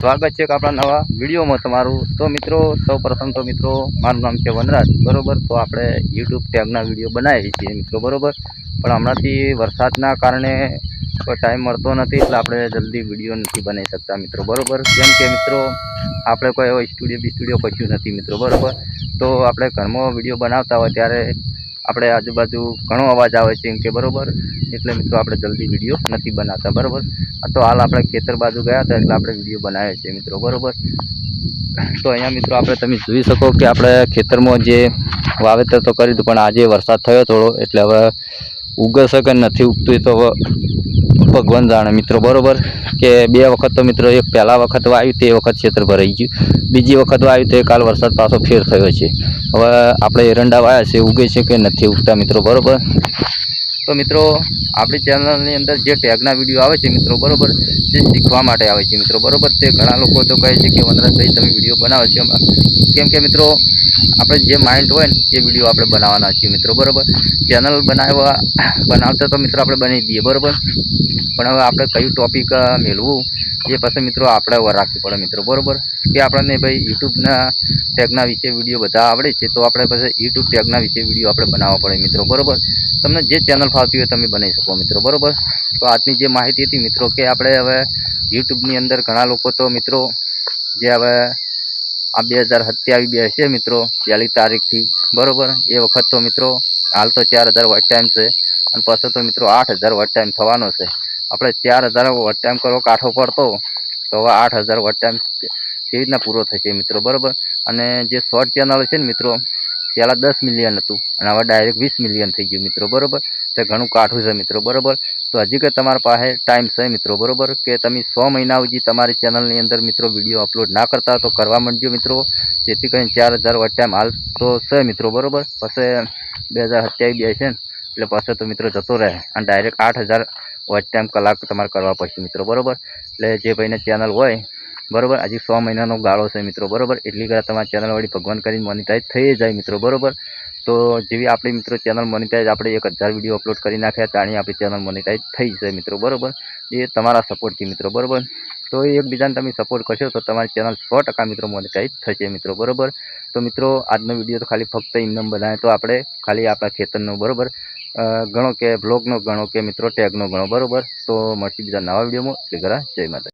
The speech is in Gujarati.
સ્વાગત છે આપણા નવા વિડીયોમાં તમારું। તો મિત્રો સૌપ્રથમ તો મિત્રો મારું નામ છે વનરાજ બરોબર। તો આપણે યુટ્યુબ ટેગના વિડીયો બનાવીએ છીએ મિત્રો બરોબર। પણ હમણાંથી વરસાદના કારણે કોઈ ટાઈમ મળતો નથી, એટલે આપણે જલ્દી વિડીયો નથી બનાવી શકતા મિત્રો બરોબર। કેમ કે મિત્રો આપણે કોઈ એવો સ્ટુડિયો કશું નથી મિત્રો બરોબર। તો આપણે ઘરમાં વિડીયો બનાવતા હોય ત્યારે આપણે આજુબાજુ ઘણો અવાજ આવે છે એમ કે બરોબર, એટલે મિત્રો આપણે જલ્દી વિડીયો નથી બનાવતા બરોબર। તો હાલ આપણે ખેતર બાજુ ગયા હતા એટલે આપણે વિડીયો બનાવ્યો છે મિત્રો બરોબર। તો અહીંયા મિત્રો આપણે તમે જોઈ શકો કે આપણે ખેતરમાં જે વાવેતર તો કર્યું હતું, પણ આજે વરસાદ થયો થોડો, એટલે હવે ઉગશે કે નથી ઉગતું એ તો હવે ભગવાન જાણે મિત્રો બરોબર। કે બે વખત તો મિત્રો એક પહેલા વખત વાવ્યું તે વખત ખેતર ભરાઈ ગયું, બીજી વખત વાવ્યું તે કાલ વરસાદ પાછો ફેર થયો છે। હવે આપણે એરંડા વાવ્યા છે, ઉગે છે કે નથી ઉગતા મિત્રો બરોબર। તો મિત્રો આપણી ચેનલની અંદર જે ટેગના વિડીયો આવે છે મિત્રો બરોબર, જે શીખવા માટે આવે છે મિત્રો બરોબર। તે ઘણા લોકો તો કહે છે કે વનરાજભાઈ તમે વિડીયો બનાવો છો, કેમ કે મિત્રો આપણે જે માઇન્ડ હોય ને એ વિડીયો આપણે બનાવવાના છીએ મિત્રો બરોબર। ચેનલ બનાવતા તો મિત્રો આપણે બનાવી દઈએ બરોબર, પણ હવે આપણે કયું ટોપિક મેળવું એ પછી મિત્રો આપણે રાખવી પડે મિત્રો બરોબર। કે આપણને ભાઈ યુટ્યુબના ટેગના વિશે વિડીયો બધા આવડે છે, તો આપણે પછી યુટ્યુબ ટેગના વિશે વિડીયો આપણે બનાવવા પડે મિત્રો બરોબર। તમને જે ચેનલ ફાવતી હોય તમે બનાવી શકો મિત્રો બરોબર। તો આજની જે માહિતી હતી મિત્રો કે આપણે હવે યુટ્યુબની અંદર ઘણા લોકો તો મિત્રો જે હવે આ 2027 બેસે મિત્રો પહેલી તારીખથી બરોબર, એ વખત તો મિત્રો હાલ તો 4000 વોચ ટાઈમ છે, અને પછી તો મિત્રો 8000 વોચ ટાઈમ થવાનો છે। આપણે 4000 વોચ ટાઈમ કરવો કાઠો પડતો, તો હવે 8000 વોચ ટાઈમ કેવી રીતના પૂરો થશે મિત્રો બરોબર। અને જે શોર્ટ ચેનલ છે ને મિત્રો પહેલાં 10 મિલિયન હતું, અને હવે ડાયરેક્ટ 20 મિલિયન થઈ ગયું મિત્રો બરોબર। તે ઘણું કાઠું છે મિત્રો બરોબર। તો હજી કે તમારા પાસે ટાઈમ છે મિત્રો બરોબર, કે તમે 100 મહિના સુધી તમારી ચેનલની અંદર મિત્રો વિડીયો અપલોડ ના કરતા તો કરવા માંડજો મિત્રો, જેથી કરીને 4000 વોચ ટાઈમ હાલ તો છે મિત્રો બરોબર। પછી 2027 બેસે ને એટલે પછી તો મિત્રો જતો રહે, અને ડાયરેક્ટ 8000 વોચ ટાઈમ કલાક તમારે કરવા પડશે મિત્રો બરોબર। એટલે જે ભાઈને ચેનલ હોય બરોબર, હજી 100 મહિનાનો ગાળો છે મિત્રો બરોબર, એટલી કદાચ તમારી ચેનલ વાળી ભગવાન કરીને મોનિટાઈઝ થઈ જાય મિત્રો બરોબર। તો જેવી આપણી મિત્રો ચેનલ મોનિટાઈઝ આપણે 1000 વિડીયો અપલોડ કરી નાખ્યા, તાણી આપણી ચેનલ મોનિટાઈઝ થઈ જાય મિત્રો બરોબર। એ તમારા સપોર્ટથી મિત્રો બરોબર। તો એકબીજાને તમે સપોર્ટ કરશો તો તમારી ચેનલ 100% મિત્રો મોનિટાઈઝ થશે મિત્રો બરોબર। તો મિત્રો આજનો વિડીયો તો ખાલી ફક્ત ઇન્કમ બનાવે તો આપણે ખાલી આપણા ખેતરનો બરોબર ગણો કે બ્લોગનો ગણો કે મિત્રો ટેગનો ગણો બરોબર। તો મળશે બીજા નવા વિડીયોમાં, એટલે જય માતા।